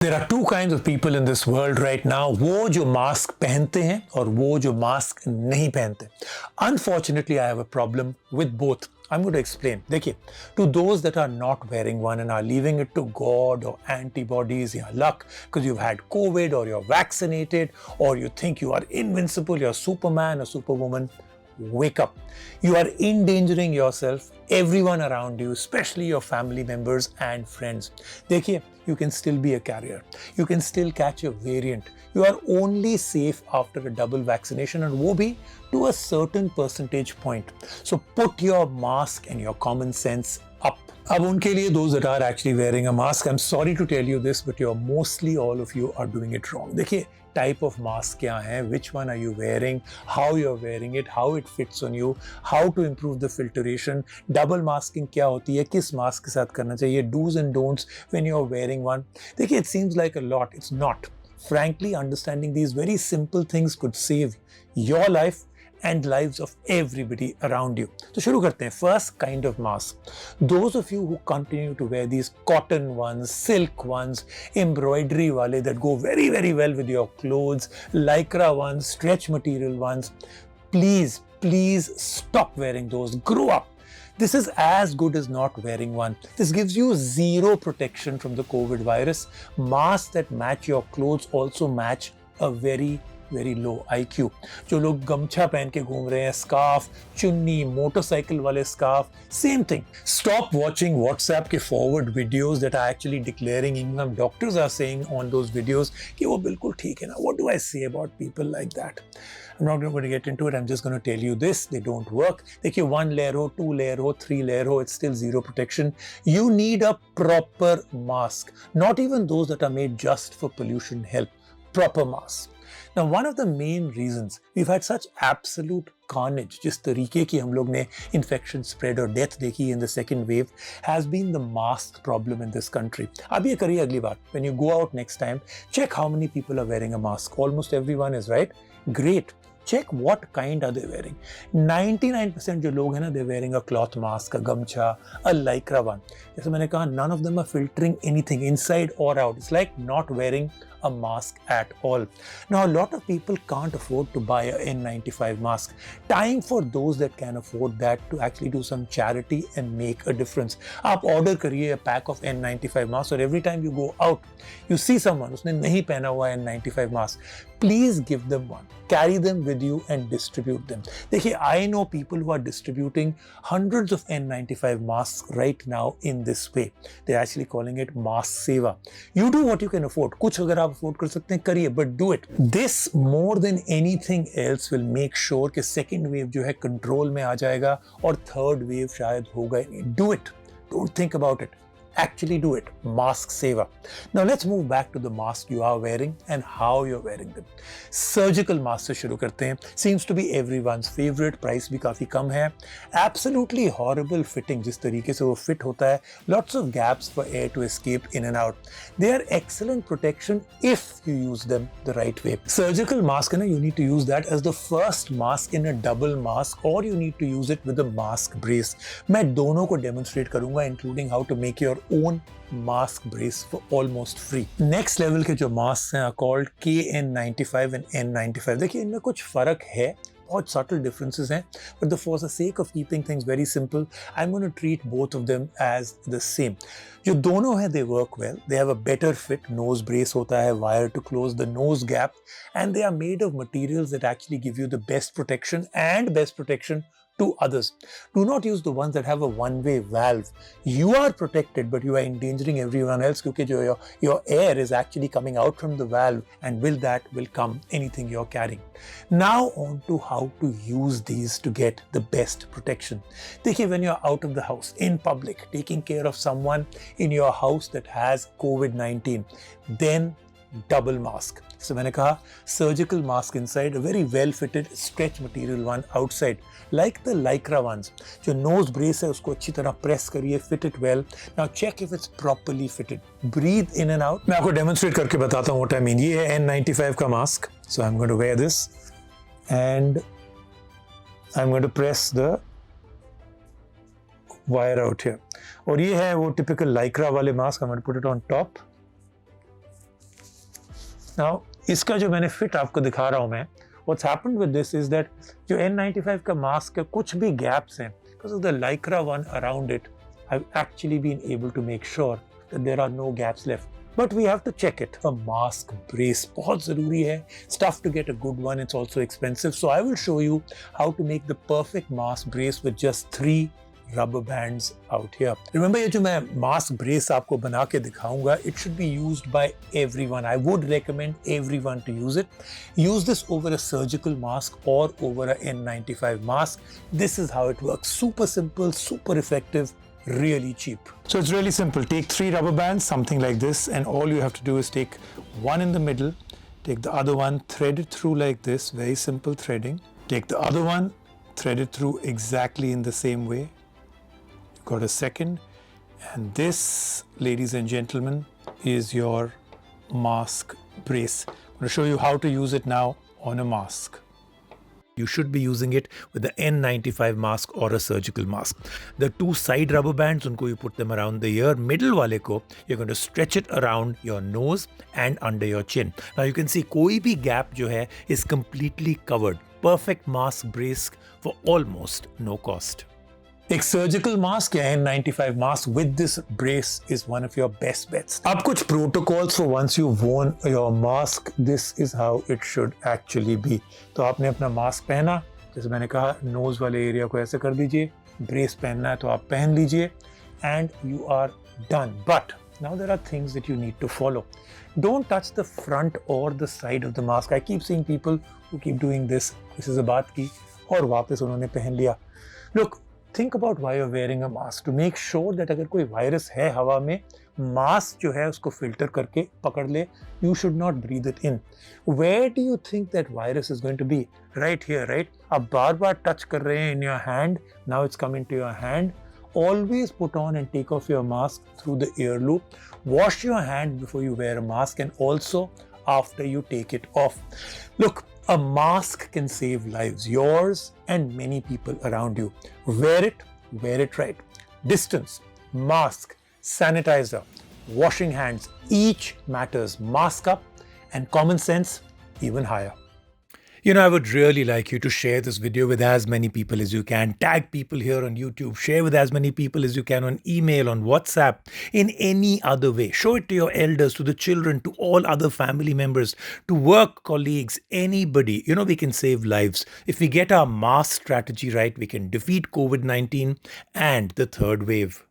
There are two kinds of people in this world right now. वो जो mask पहनते हैं और वो जो मास्क नहीं पहनते. Unfortunately, I have a problem with both. I'm going to explain. देखिए, to those that are not wearing one and are leaving it to God or antibodies या luck because you've had COVID or you're vaccinated or you think you are invincible, you're Superman or Superwoman, wake up. You are endangering yourself, everyone around you, especially your family members and friends. देखिए, you can still be a carrier. You can still catch a variant. You are only safe after a double vaccination and वो भी to a certain percentage point. So put your mask and your common sense up. अब उनके लिए those that are actually wearing a mask, I'm sorry to tell you this, but you're mostly all of you are doing it wrong. देखिए, type of mask क्या है, which one are you wearing, how you're wearing it, how it fits on you, how to improve the filtration, double masking क्या होती है, किस mask के साथ करना चाहिए, do's and don'ts when you're wearing one. देखिए, it seems like a lot, it's not. Frankly, understanding these very simple things could save your life and lives of everybody around you. So शुरू करते हैं. First kind of mask. Those of you who continue to wear these cotton ones, silk ones, embroidery wale that go very, very well with your clothes, lycra ones, stretch material ones, please, please stop wearing those. Grow up. This is as good as not wearing one. This gives you zero protection from the COVID virus. Masks that match your clothes also match a very low IQ. जो लोग गमछा पहन के घूम रहे हैं, scarf, चुन्नी, motorcycle वाले scarf, same thing. Stop watching WhatsApp के forward videos that are actually declaring, income doctors are saying on those videos कि वो बिल्कुल ठीक है ना. What do I say about people like that? I'm not going to get into it. I'm just going to tell you this. They don't work. देखिए, 1 layer हो, 2 layer हो, 3 layer हो, it's still zero protection. You need a proper mask. Not even those that are made just for pollution help. Proper mask. Now, one of the main reasons we've had such absolute carnage, जिस तरीके की हम लोग ने infection spread और death देखी in the second wave, has been the mask problem in this country. अब ये करिए अगली बार. When you go out next time, check how many people are wearing a mask. Almost everyone is, right? Great. Check what kind are they wearing. 99% जो लोग हैं ना, they're wearing a cloth mask, a gamcha, a lycra one. जैसे मैंने कहा, none of them are filtering anything inside or out. It's like not wearing a mask at all. Now, a lot of people can't afford to buy a N95 mask. Time for those that can afford that to actually do some charity and make a difference. आप order करिए a pack of N95 masks और every time you go out, you see someone उसने नहीं पहना हुआ N95 mask. Please give them one. Carry them with you and distribute them. देखिए, I know people who are distributing hundreds of N95 masks right now in this way. They're actually calling it mask seva. You do what you can afford. कुछ अगर आप afford कर सकते हैं करिए, but do it. This more than anything else will make sure कि second wave जो है control में आ जाएगा और third wave शायद होगा ही नहीं. Do it. Don't think about it. Actually do it. Mask saver. Now let's move back to the mask you are wearing and how you're wearing them. Surgical mask से शुरू करते हैं. Seems to be everyone's favorite. Price भी काफी कम है. Absolutely horrible fitting, जिस तरीके से वो fit होता है. Lots of gaps for air to escape in and out. They are excellent protection if you use them the right way. Surgical mask है ना, you need to use that as the first mask in a double mask or you need to use it with a mask brace. मैं दोनों को demonstrate करूंगा, including how to make your own mask brace for almost free. Next level के जो masks हैं are called KN95 and N95. देखिए, इनमें कुछ फर्क है, बहुत subtle differences हैं, but for the sake of keeping things very simple, I'm going to treat both of them as the same. जो दोनों हैं, they work well. They have a better fit. Nose brace होता है, wire to close the nose gap, and they are made of materials that actually give you the best protection and best protection to others. Do not use the ones that have a one-way valve. You are protected, but you are endangering everyone else because your air is actually coming out from the valve, and with that will come anything you're carrying. Now on to how to use these to get the best protection. देखिए, when you're out of the house, in public, taking care of someone in your house that has COVID-19, then double mask. So मैंने कहा, surgical mask inside, a very well fitted stretch material one outside, like the lycra ones. जो nose brace है उसको अच्छी तरह press करिए, fit it well. Now check if it's properly fitted. Breathe in and out. मैं आपको demonstrate करके बताता हूँ what I mean. ये है N95 का mask. So I'm going to wear this and I'm going to press the wire out here. और ये है वो typical lycra वाले mask. I'm going to put it on top. Now, इसका जो मैंने फिट आपको दिखा रहा हूँ मैं, what's happened with this is that जो N95 का मास्क है कुछ भी गैप्स हैं, because of the lycra one around it, I've actually been able to make sure that there are no gaps left. But we have to check it. A mask brace बहुत ज़रूरी है. It's tough to get a good one. It's also expensive. So I will show you how to make the perfect mask brace with just 3 rubber bands out here. Remember, ये जो मैं mask brace आपको बना के दिखाऊंगा, it should be used by everyone. I would recommend everyone to use it. Use this over a surgical mask or over a N95 mask. This is how it works. Super simple, super effective, really cheap. So it's really simple. Take 3 rubber bands, something like this, and all you have to do is take one in the middle, take the other one, thread it through like this, very simple threading. Take the other one, thread it through exactly in the same way. Got a second, and this, ladies and gentlemen, is your mask brace. I'm going to show you how to use it now on a mask. You should be using it with the N95 mask or a surgical mask. The 2 side rubber bands, unko you put them around the ear. Middle wale ko, you're going to stretch it around your nose and under your chin. Now you can see koi bhi gap jo hai is completely covered. Perfect mask brace for almost no cost. एक surgical mask या N95 mask with this brace is one of your best bets. अब कुछ protocols for once you won your mask, this is how it should actually be. तो आपने अपना mask पहना, जैसे मैंने कहा नोज वाले एरिया को ऐसे कर दीजिए. ब्रेस पहनना है तो आप पहन लीजिए and you are done. But now there are things that you need to follow. Don't touch the front or the side of the mask. I keep seeing people who keep doing this. This is a बात की और वापस उन्होंने पहन लिया. Look, think about why you're wearing a mask, to make sure that अगर कोई virus है हवा में, मास्क जो है उसको फिल्टर करके पकड़ ले. You should not breathe it in. Where do you think that virus is going to be? Right here, right? आप बार बार टच कर रहे हैं in your hand. Now it's coming to your hand. Always put on and take off your mask through the ear loop. Wash your hand before you wear a mask and also after you take it off. Look, a mask can save lives, yours and many people around you. Wear it right. Distance, mask, sanitizer, washing hands, each matters. Mask up and common sense even higher. You know, I would really like you to share this video with as many people as you can. Tag people here on YouTube. Share with as many people as you can on email, on WhatsApp, in any other way. Show it to your elders, to the children, to all other family members, to work colleagues, anybody. You know, we can save lives. If we get our mask strategy right, we can defeat COVID-19 and the third wave.